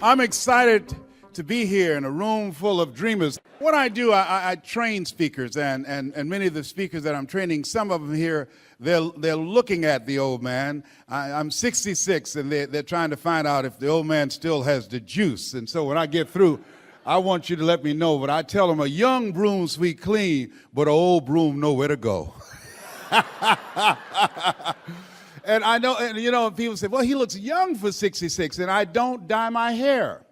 I'm excited to be here in a room full of dreamers. What I do, I train speakers, and many of the speakers that I'm training, some of them here, they're looking at the old man. I'm 66, and they're trying to find out if the old man still has the juice. And so when I get through, I want you to let me know. But I tell them a young broom sweep clean, but an old broom know where to go. And I know, and you know, people say, well, he looks young for 66, and I don't dye my hair.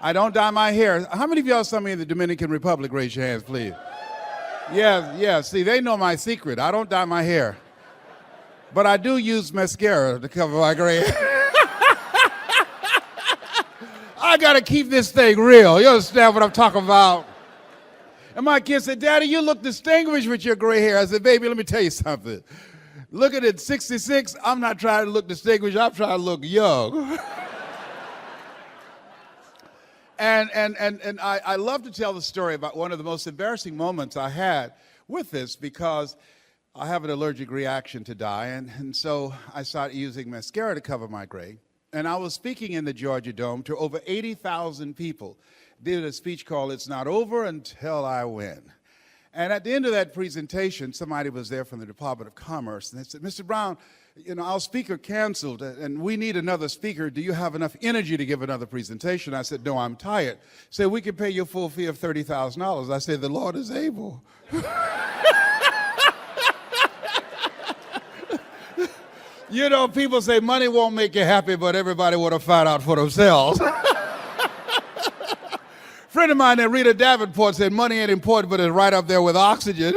I don't dye my hair. How many of y'all saw me in the Dominican Republic? Raise your hands, please. Yeah, see, they know my secret. I don't dye my hair. But I do use mascara to cover my gray hair. I gotta keep this thing real. You understand what I'm talking about? And my kids said, Daddy, you look distinguished with your gray hair. I said, baby, let me tell you something. Looking at 66, I'm not trying to look distinguished, I'm trying to look young. And I love to tell the story about one of the most embarrassing moments I had with this, because I have an allergic reaction to dye, and so I started using mascara to cover my gray. And I was speaking in the Georgia Dome to over 80,000 people. Did a speech called It's Not Over Until I Win. And at the end of that presentation, somebody was there from the Department of Commerce, and they said, Mr. Brown, you know, our speaker canceled, and we need another speaker. Do you have enough energy to give another presentation? I said, no, I'm tired. Say, we can pay you a full fee of $30,000. I said, the Lord is able. You know, people say money won't make you happy, but everybody want to find out for themselves. Friend of mine named Rita Davenport said money ain't important, but it's right up there with oxygen.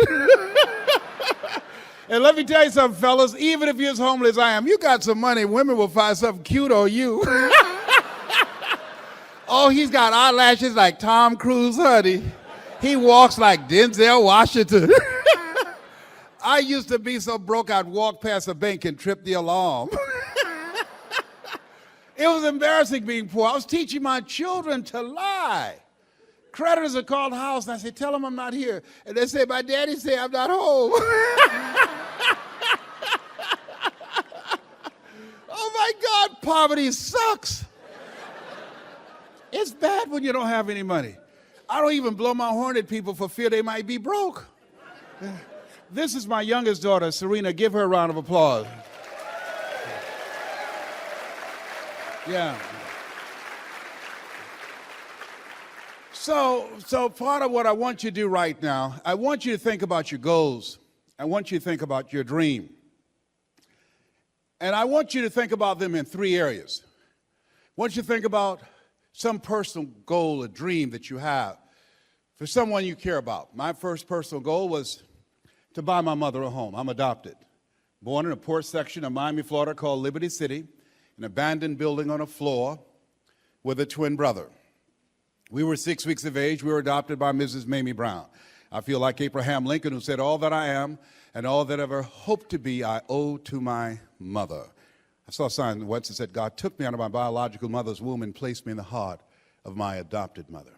And let me tell you something, fellas, even if you're as homeless as I am, you got some money, women will find something cute on you. Oh, he's got eyelashes like Tom Cruise, honey. He walks like Denzel Washington. I used to be so broke I'd walk past a bank and trip the alarm. It was embarrassing being poor. I was teaching my children to lie. Creditors are called house, and I say, tell them I'm not here. And they say, my daddy say I'm not home. Oh my God, poverty sucks. It's bad when you don't have any money. I don't even blow my horn at people for fear they might be broke. This is my youngest daughter, Serena. Give her a round of applause. Yeah. So part of what I want you to do right now, I want you to think about your goals. I want you to think about your dream. And I want you to think about them in three areas. I want you to think about some personal goal, a dream that you have for someone you care about. My first personal goal was to buy my mother a home. I'm adopted. Born in a poor section of Miami, Florida called Liberty City, an abandoned building on a floor with a twin brother. We were 6 weeks of age. We were adopted by Mrs. Mamie Brown. I feel like Abraham Lincoln, who said, all that I am and all that I ever hoped to be, I owe to my mother. I saw a sign once that said, God took me out of my biological mother's womb and placed me in the heart of my adopted mother.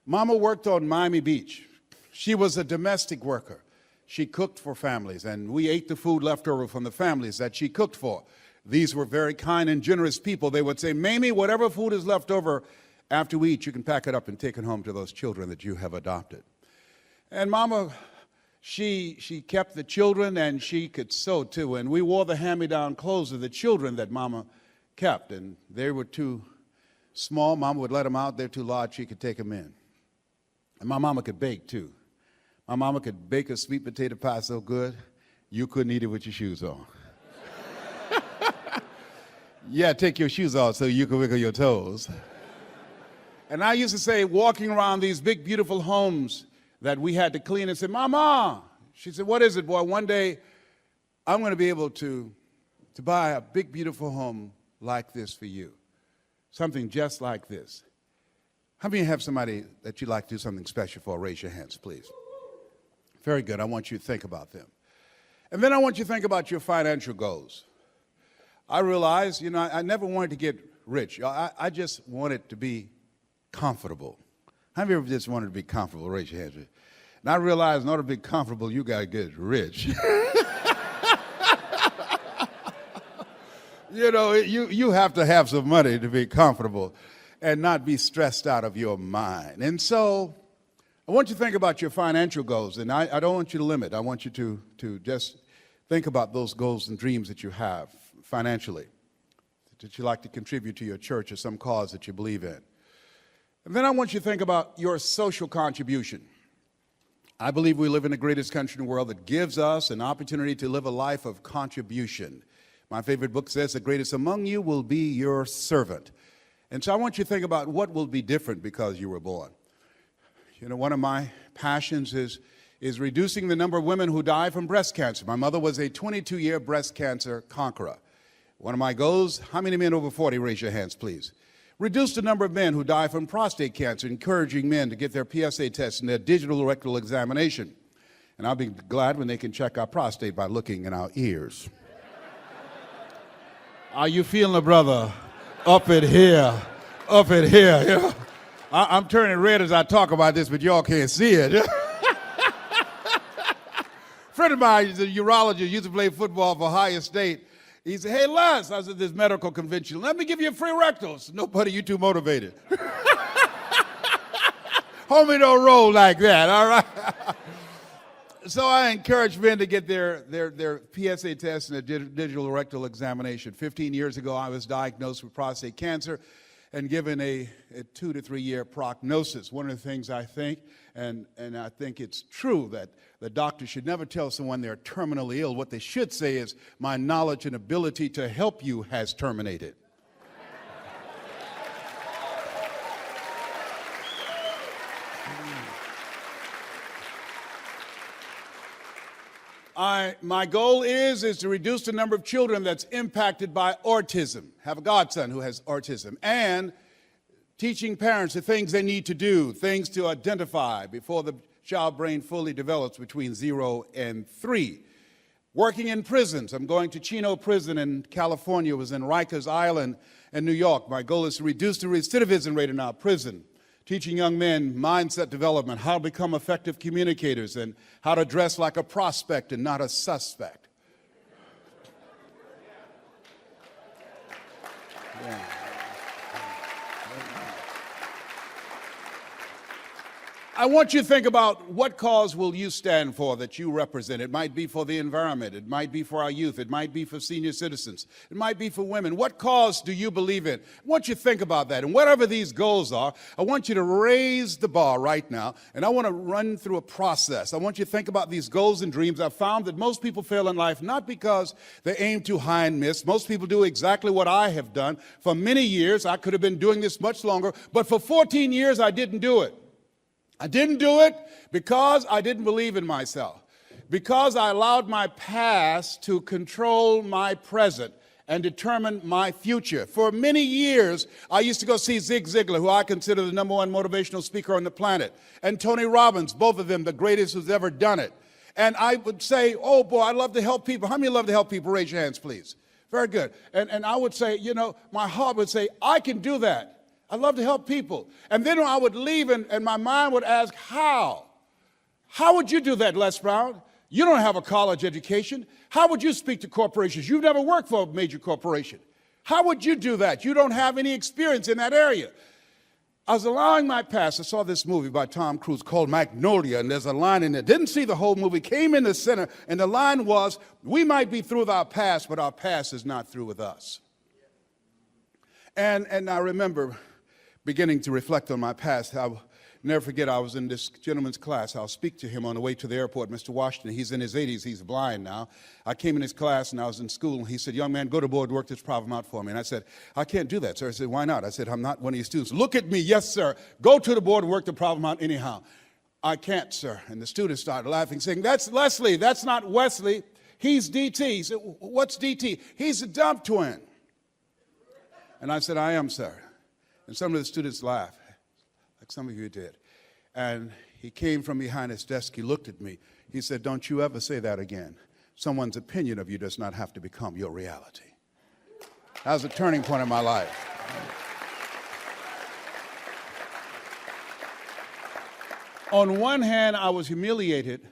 Mama worked on Miami Beach. She was a domestic worker. She cooked for families, and we ate the food left over from the families that she cooked for. These were very kind and generous people. They would say, Mamie, whatever food is left over after we eat, you can pack it up and take it home to those children that you have adopted. And Mama, she kept the children, and she could sew too. And we wore the hand-me-down clothes of the children that Mama kept. And they were too small. Mama would let them out. They're too large. She could take them in. And my mama could bake too. My mama could bake a sweet potato pie so good, you couldn't eat it with your shoes on. Yeah, take your shoes off so you can wiggle your toes. And I used to say, walking around these big, beautiful homes that we had to clean, and say, Mama, she said, what is it, boy? One day, I'm going to be able to buy a big, beautiful home like this for you. Something just like this. How many have somebody that you'd like to do something special for? Raise your hands, please. Very good. I want you to think about them. And then I want you to think about your financial goals. I realized, you know, I never wanted to get rich. I just wanted to be comfortable. How many of you just wanted to be comfortable? Raise your hands. And I realized in order to be comfortable, you got to get rich. You have to have some money to be comfortable and not be stressed out of your mind. And so I want you to think about your financial goals, and I don't want you to limit. I want you to just think about those goals and dreams that you have financially, that you like to contribute to your church or some cause that you believe in. And then I want you to think about your social contribution. I believe we live in the greatest country in the world that gives us an opportunity to live a life of contribution. My favorite book says, the greatest among you will be your servant. And so I want you to think about what will be different because you were born. One of my passions is reducing the number of women who die from breast cancer. My mother was a 22-year breast cancer conqueror. One of my goals, how many men over 40, raise your hands, please? Reduce the number of men who die from prostate cancer, encouraging men to get their PSA test and their digital rectal examination. And I'll be glad when they can check our prostate by looking in our ears. Are you feeling it, brother? Up in here, up in here. I'm turning red as I talk about this, but y'all can't see it. A friend of mine, he's a urologist, used to play football for Ohio State. He said, hey, Les, I was at this medical convention. Let me give you a free rectal. Nobody, you too motivated. Homie don't roll like that, all right? So I encourage men to get their PSA test and a digital rectal examination. 15 years ago, I was diagnosed with prostate cancer and given a 2 to 3 year prognosis. One of the things I think, and I think it's true, that the doctor should never tell someone they're terminally ill. What they should say is, my knowledge and ability to help you has terminated. My goal is to reduce the number of children that's impacted by autism. Have a godson who has autism. And teaching parents the things they need to do, things to identify before the child brain fully develops between 0 and 3. Working in prisons. I'm going to Chino Prison in California, was in Rikers Island in New York. My goal is to reduce the recidivism rate in our prison. Teaching young men mindset development, how to become effective communicators, and how to dress like a prospect and not a suspect. Yeah. I want you to think about what cause will you stand for that you represent. It might be for the environment. It might be for our youth. It might be for senior citizens. It might be for women. What cause do you believe in? I want you to think about that. And whatever these goals are, I want you to raise the bar right now, and I want to run through a process. I want you to think about these goals and dreams. I've found that most people fail in life not because they aim too high and miss. Most people do exactly what I have done. For many years, I could have been doing this much longer, but for 14 years, I didn't do it. I didn't do it because I didn't believe in myself, because I allowed my past to control my present and determine my future. For many years, I used to go see Zig Ziglar, who I consider the #1 motivational speaker on the planet, and Tony Robbins, both of them the greatest who's ever done it. And I would say, oh boy, I love to help people. How many love to help people? Raise your hands, please. Very good. And I would say, my heart would say, I can do that. I love to help people. And then I would leave and my mind would ask, how? How would you do that, Les Brown? You don't have a college education. How would you speak to corporations? You've never worked for a major corporation. How would you do that? You don't have any experience in that area. I was allowing my past. I saw this movie by Tom Cruise called Magnolia, and there's a line in there. Didn't see the whole movie, came in the center, and the line was, we might be through with our past, but our past is not through with us. And I remember beginning to reflect on my past. I'll never forget, I was in this gentleman's class. I'll speak to him on the way to the airport, Mr. Washington. He's in his 80s. He's blind now. I came in his class, and I was in school, and he said, young man, go to board, work this problem out for me. And I said, I can't do that, sir. I said, why not? I said, I'm not one of your students. Look at me. Yes, sir. Go to the board, work the problem out anyhow. I can't, sir. And the students started laughing, saying, that's Leslie. That's not Wesley. He's DT. He said, what's DT? He's a dump twin. And I said, I am, sir. And some of the students laughed, like some of you did. And he came from behind his desk. He looked at me. He said, don't you ever say that again. Someone's opinion of you does not have to become your reality. That was a turning point in my life. On one hand, I was humiliated,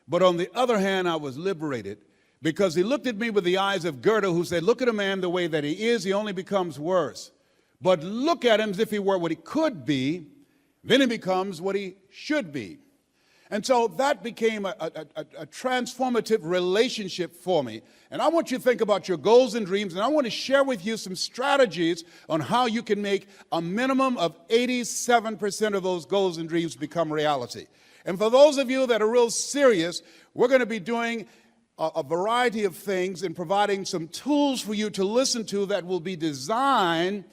but on the other hand, I was liberated, Because he looked at me with the eyes of Goethe, who said, look at a man the way that he is, he only becomes worse. But look at him as if he were what he could be, then he becomes what he should be. And so that became a transformative relationship for me. And I want you to think about your goals and dreams, and I want to share with you some strategies on how you can make a minimum of 87% of those goals and dreams become reality. And for those of you that are real serious, we're going to be doing a variety of things and providing some tools for you to listen to that will be designed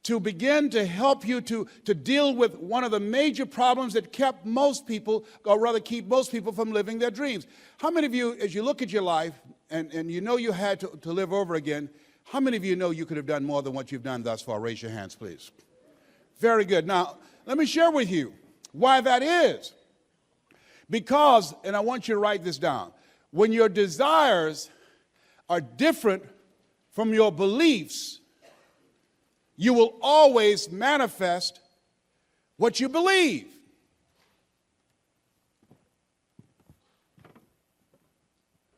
to begin to help you to deal with one of the major problems that kept most people, or rather keep most people from living their dreams. How many of you, as you look at your life and you know you had to live over again, how many of you know you could have done more than what you've done thus far? Raise your hands, please. Very good. Now, let me share with you why that is. Because, and I want you to write this down, when your desires are different from your beliefs, you will always manifest what you believe.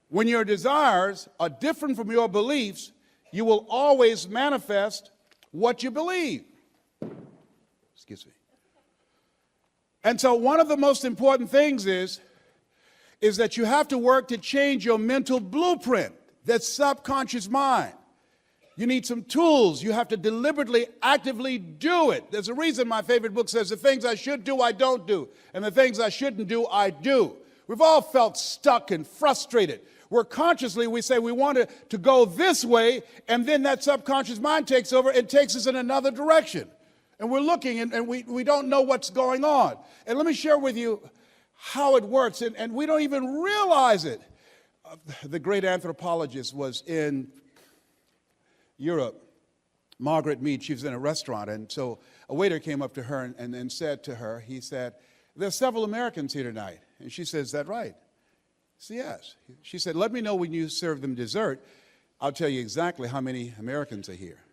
When your desires are different from your beliefs, you will always manifest what you believe. Excuse me. And so one of the most important things is that you have to work to change your mental blueprint, that subconscious mind. You need some tools. You have to deliberately, actively do it. There's a reason my favorite book says the things I should do, I don't do. And the things I shouldn't do, I do. We've all felt stuck and frustrated, where consciously we say we want to go this way, and then that subconscious mind takes over and takes us in another direction. And we're looking, and we don't know what's going on. And let me share with you how it works, and we don't even realize it. The great anthropologist was in Europe, Margaret Mead. She was in a restaurant, and so a waiter came up to her and said to her, he said, "There's several Americans here tonight." And she said, "Is that right?" He said, "Yes." She said, "Let me know when you serve them dessert. I'll tell you exactly how many Americans are here."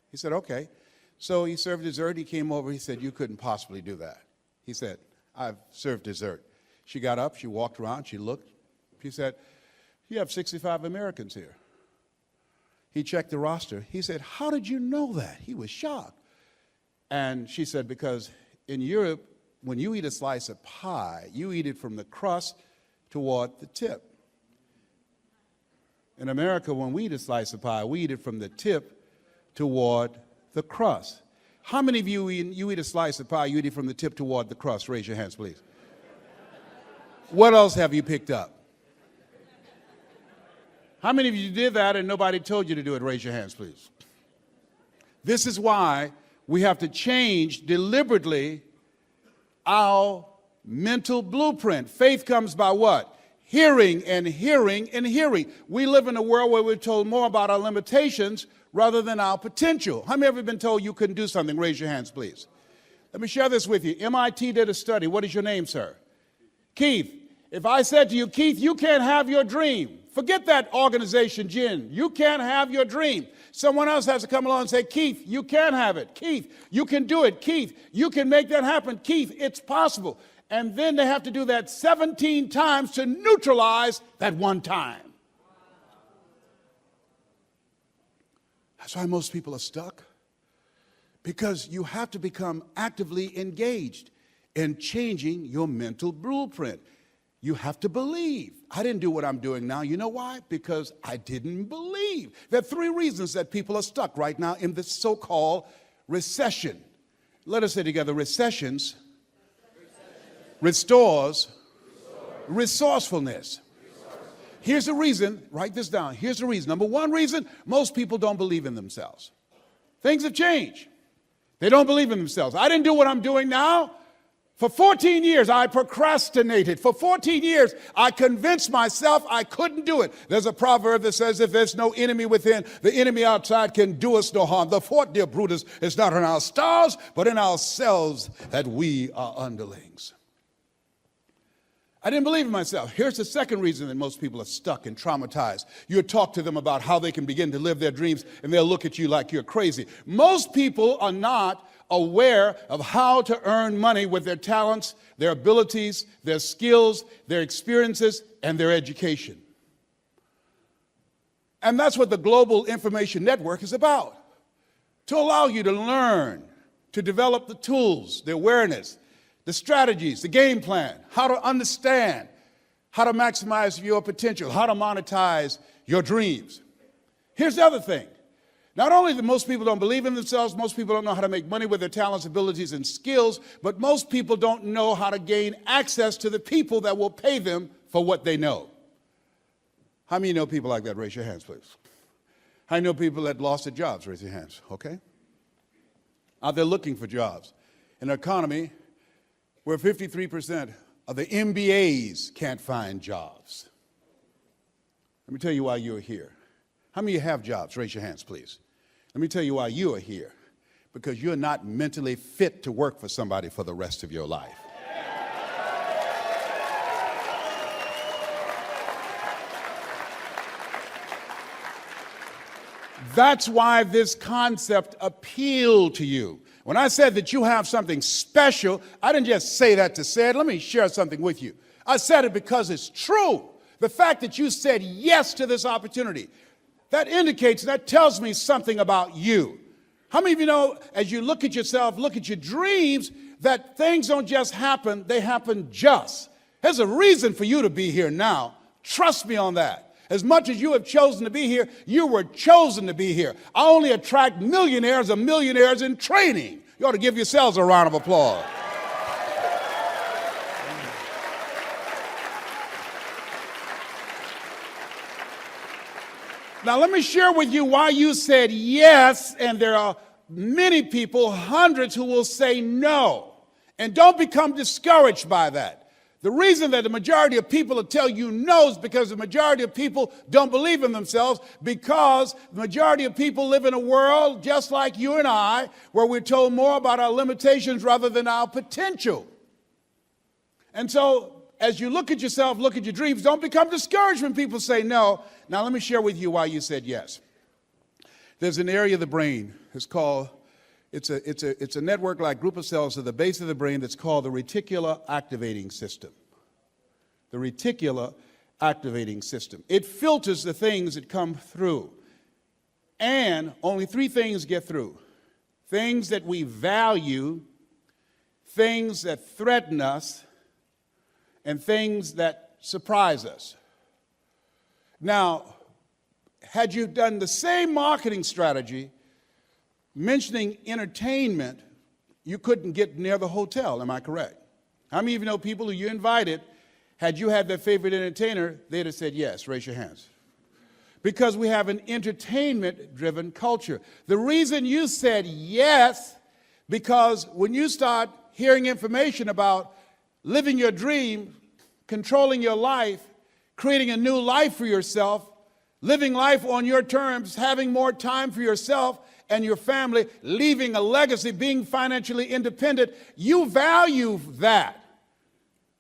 He said, "Okay." So he served dessert. He came over. He said, "You couldn't possibly do that." He said, "I've served dessert." She got up. She walked around. She looked. She said, "You have 65 Americans here." He checked the roster. He said, "How did you know that?" He was shocked. And she said, "Because in Europe, when you eat a slice of pie, you eat it from the crust toward the tip. In America, when we eat a slice of pie, we eat it from the tip toward the crust." How many of you eat a slice of pie, you eat it from the tip toward the crust? Raise your hands, please. What else have you picked up? How many of you did that and nobody told you to do it? Raise your hands, please. This is why we have to change deliberately our mental blueprint. Faith comes by what? Hearing and hearing and hearing. We live in a world where we're told more about our limitations rather than our potential. How many of you have been told you couldn't do something? Raise your hands, please. Let me share this with you. MIT did a study. What is your name, sir? Keith. If I said to you, "Keith, you can't have your dream," forget that organization, Jen. You can't have your dream. Someone else has to come along and say, "Keith, you can have it. Keith, you can do it. Keith, you can make that happen. Keith, it's possible." And then they have to do that 17 times to neutralize that one time. That's why most people are stuck. Because you have to become actively engaged in changing your mental blueprint. You have to believe. I didn't do what I'm doing now. You know why? Because I didn't believe. There are 3 reasons that people are stuck right now in this so-called recession. Let us say together, recessions restores resourcefulness. Here's the reason. Write this down. Here's the reason. Number 1 reason, most people don't believe in themselves. Things have changed. They don't believe in themselves. I didn't do what I'm doing now. For 14 years, I procrastinated. For 14 years, I convinced myself I couldn't do it. There's a proverb that says, if there's no enemy within, the enemy outside can do us no harm. The fort, dear Brutus, is not in our stars, but in ourselves that we are underlings. I didn't believe in myself. Here's the second reason that most people are stuck and traumatized. You talk to them about how they can begin to live their dreams, and they'll look at you like you're crazy. Most people are not aware of how to earn money with their talents, their abilities, their skills, their experiences, and their education. And that's what the Global Information Network is about, to allow you to learn, to develop the tools, the awareness, the strategies, the game plan, how to understand, how to maximize your potential, how to monetize your dreams. Here's the other thing. Not only that most people don't believe in themselves, most people don't know how to make money with their talents, abilities, and skills, but most people don't know how to gain access to the people that will pay them for what they know. How many know people like that? Raise your hands, please. How many know people that lost their jobs? Raise your hands, okay? Out there looking for jobs. In an economy where 53% of the MBAs can't find jobs. Let me tell you why you're here. How many of you have jobs? Raise your hands, please. Let me tell you why you are here. Because you're not mentally fit to work for somebody for the rest of your life. That's why this concept appealed to you. When I said that you have something special, I didn't just say that to say it. Let me share something with you. I said it because it's true. The fact that you said yes to this opportunity, that indicates, that tells me something about you. How many of you know, as you look at yourself, look at your dreams, that things don't just happen, they happen just. There's a reason for you to be here now. Trust me on that. As much as you have chosen to be here, you were chosen to be here. I only attract millionaires or millionaires in training. You ought to give yourselves a round of applause. Now, let me share with you why you said yes, and there are many people, hundreds, who will say no. And don't become discouraged by that. The reason that the majority of people will tell you no is because the majority of people don't believe in themselves, because the majority of people live in a world just like you and I, where we're told more about our limitations rather than our potential. And so, as you look at yourself, look at your dreams, don't become discouraged when people say no. Now, let me share with you why you said yes. There's an area of the brain, it's called, it's a network-like group of cells at the base of the brain that's called the reticular activating system. The reticular activating system. It filters the things that come through. And only three things get through. Things that we value, things that threaten us, and things that surprise us. Now, had you done the same marketing strategy mentioning entertainment, you couldn't get near the hotel, am I correct? How many of you know people who you invited, had you had their favorite entertainer, they'd have said yes? Raise your hands. Because we have an entertainment-driven culture. The reason you said yes, because when you start hearing information about living your dream, controlling your life, creating a new life for yourself, living life on your terms, having more time for yourself and your family, leaving a legacy, being financially independent, you value that.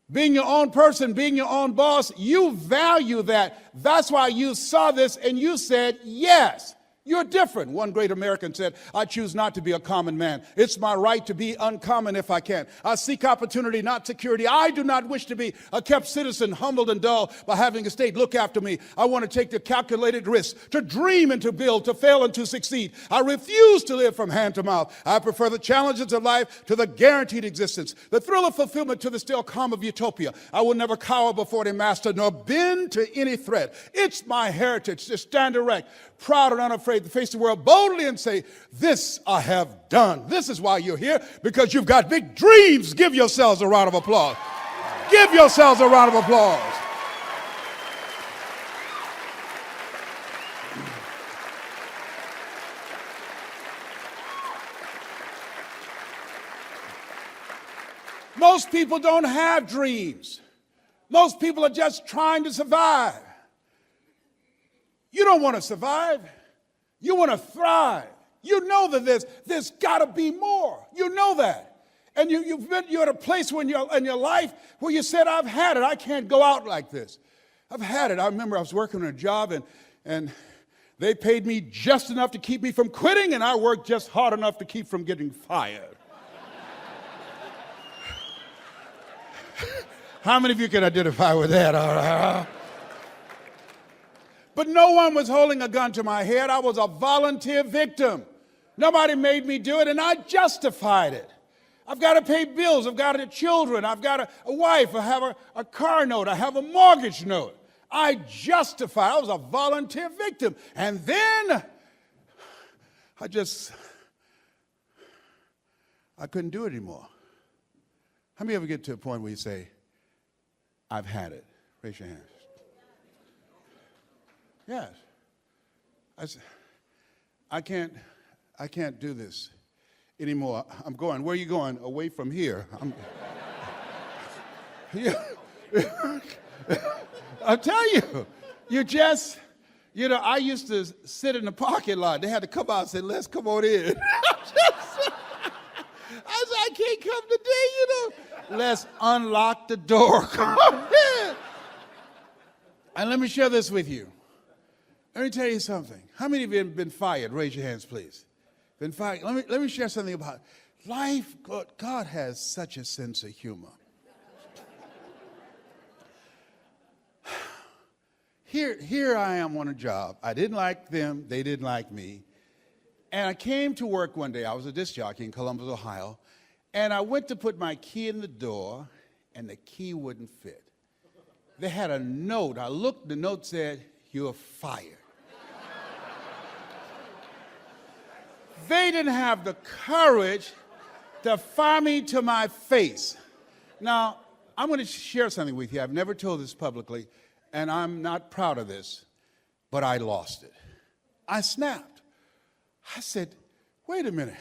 Being your own person, being your own boss, you value that. That's why you saw this and you said yes. You're different. One great American said, I choose not to be a common man. It's my right to be uncommon if I can. I seek opportunity, not security. I do not wish to be a kept citizen, humbled and dull by having a state look after me. I want to take the calculated risk, to dream and to build, to fail and to succeed. I refuse to live from hand to mouth. I prefer the challenges of life to the guaranteed existence, the thrill of fulfillment to the still calm of utopia. I will never cower before any master, nor bend to any threat. It's my heritage to stand erect, proud and unafraid, to face the world boldly and say, this I have done. This is why you're here, because you've got big dreams. Give yourselves a round of applause. Give yourselves a round of applause. Most people don't have dreams. Most people are just trying to survive. You don't want to survive. You want to thrive. You know that there's got to be more. You know that. And you're at a place in your life where you said, I've had it. I can't go out like this. I've had it. I remember I was working on a job and they paid me just enough to keep me from quitting, and I worked just hard enough to keep from getting fired. How many of you can identify with that? All right. But no one was holding a gun to my head. I was a volunteer victim. Nobody made me do it, and I justified it. I've got to pay bills. I've got children. I've got a wife. I have a car note. I have a mortgage note. I justified. I was a volunteer victim. And then I couldn't do it anymore. How many ever get to a point where you say, I've had it? Raise your hands. Yes. I can't do this anymore. I'm going. Where are you going? Away from here. I'll tell you, I used to sit in the parking lot. They had to come out and say, Les, come on in. I said, I can't come today, Let's unlock the door. Come on in. And let me share this with you. Let me tell you something. How many of you have been fired? Raise your hands, please. Been fired. Let me share something about life. God has such a sense of humor. Here I am on a job. I didn't like them. They didn't like me. And I came to work one day. I was a disc jockey in Columbus, Ohio. And I went to put my key in the door, and the key wouldn't fit. They had a note. I looked, the note said, "You're fired." They didn't have the courage to fire me to my face. Now, I'm going to share something with you. I've never told this publicly, and I'm not proud of this, but I lost it. I snapped. I said, wait a minute.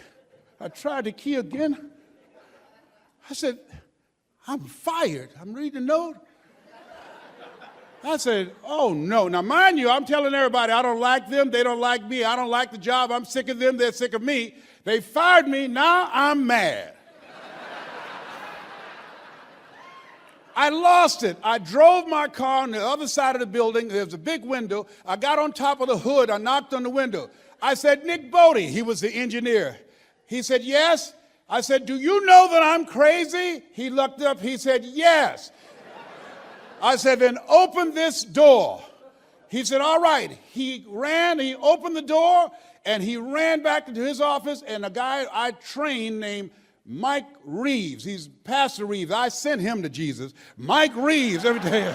I tried the key again. I said, I'm fired. I'm reading the note. I said, oh, no. Now, mind you, I'm telling everybody I don't like them. They don't like me. I don't like the job. I'm sick of them. They're sick of me. They fired me. Now I'm mad. I lost it. I drove my car on the other side of the building. There was a big window. I got on top of the hood. I knocked on the window. I said, Nick Bodie. He was the engineer. He said, yes. I said, do you know that I'm crazy? He looked up. He said, yes. I said, then open this door. He said, all right. He opened the door, and he ran back into his office, and a guy I trained named Mike Reeves. He's Pastor Reeves. I sent him to Jesus. Mike Reeves, every day.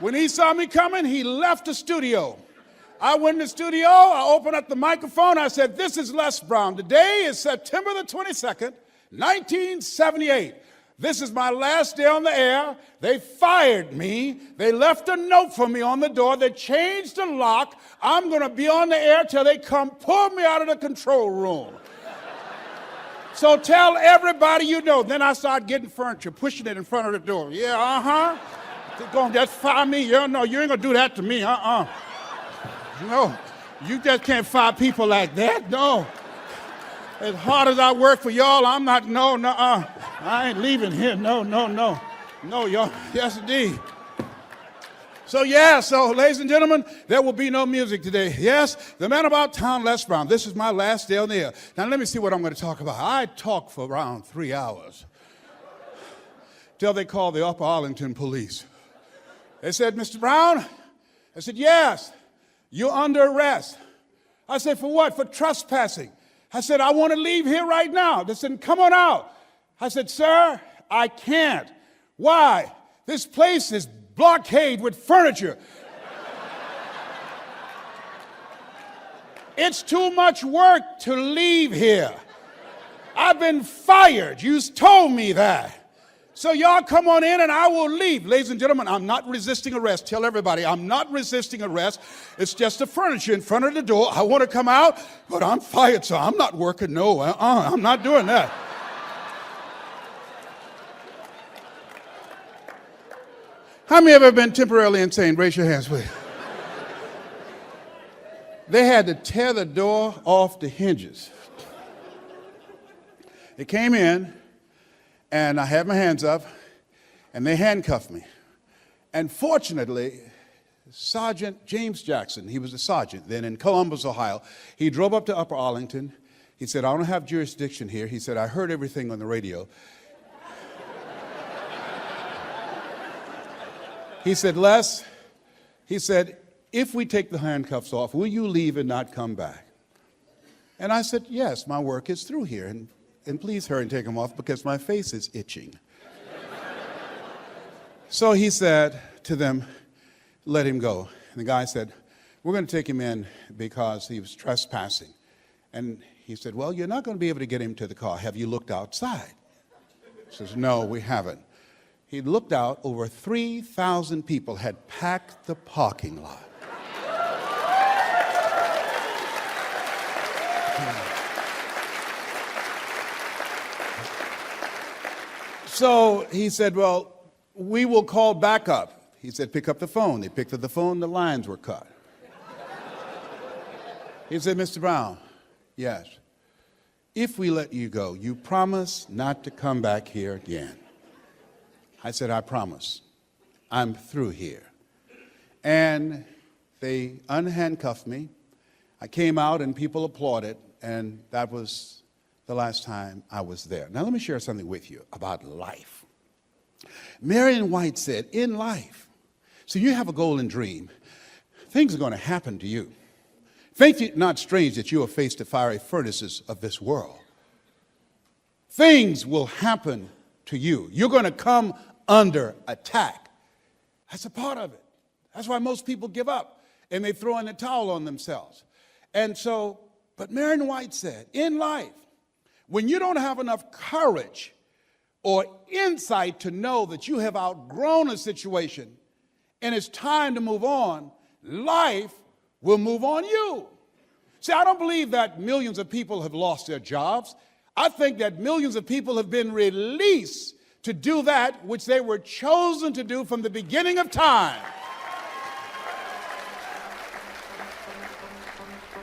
When he saw me coming, he left the studio. I went in the studio. I opened up the microphone. I said, this is Les Brown. Today is September the 22nd, 1978. This is my last day on the air. They fired me. They left a note for me on the door. They changed the lock. I'm going to be on the air till they come pull me out of the control room. So tell everybody you know. Then I started getting furniture, pushing it in front of the door. Yeah, uh-huh. They're going to just fire me. Yeah, no, you ain't going to do that to me. Uh-uh. No, you just can't fire people like that. No. As hard as I work for y'all, I'm not, I ain't leaving here. No, y'all. Yes, indeed. So, ladies and gentlemen, there will be no music today. Yes, the man about town, Les Brown. This is my last day on the air. Now, let me see what I'm going to talk about. I talked for around 3 hours till they called the Upper Arlington police. They said, Mr. Brown? I said, yes, you're under arrest. I said, for what? For trespassing. I said, I want to leave here right now. They said, come on out. I said, sir, I can't. Why? This place is blockade with furniture. It's too much work to leave here. I've been fired. You told me that. So y'all come on in and I will leave. Ladies and gentlemen, I'm not resisting arrest. Tell everybody, I'm not resisting arrest. It's just the furniture in front of the door. I want to come out, but I'm fired, so I'm not working. No, I'm not doing that. How many have ever been temporarily insane? Raise your hands, please. They had to tear the door off the hinges. They came in, and I had my hands up, and they handcuffed me. And fortunately, Sergeant James Jackson, he was a sergeant then in Columbus, Ohio, he drove up to Upper Arlington. He said, I don't have jurisdiction here. He said, I heard everything on the radio. He said, Les, He said, if we take the handcuffs off, will you leave and not come back? And I said, yes, my work is through here, and please hurry and take them off because my face is itching. So he said to them, let him go. And the guy said, we're going to take him in because he was trespassing. And he said, well, you're not going to be able to get him to the car. Have you looked outside? He says, no, we haven't. He looked out, over 3,000 people had packed the parking lot. So he said, well, we will call backup. He said, pick up the phone. They picked up the phone, the lines were cut. He said, Mr. Brown, yes, if we let you go, you promise not to come back here again. I said, I promise. I'm through here. And they unhandcuffed me. I came out and people applauded, and that was the last time I was there. Now let me share something with you about life. Marion White said, in life, so you have a goal and dream, things are going to happen to you. Think it not strange that you are faced the fiery furnaces of this world. Things will happen to you. You're going to come under attack. That's a part of it. That's why most people give up and they throw in the towel on themselves. And so, but Marion White said, in life, when you don't have enough courage or insight to know that you have outgrown a situation and it's time to move on, life will move on you. See, I don't believe that millions of people have lost their jobs. I think that millions of people have been released to do that which they were chosen to do from the beginning of time.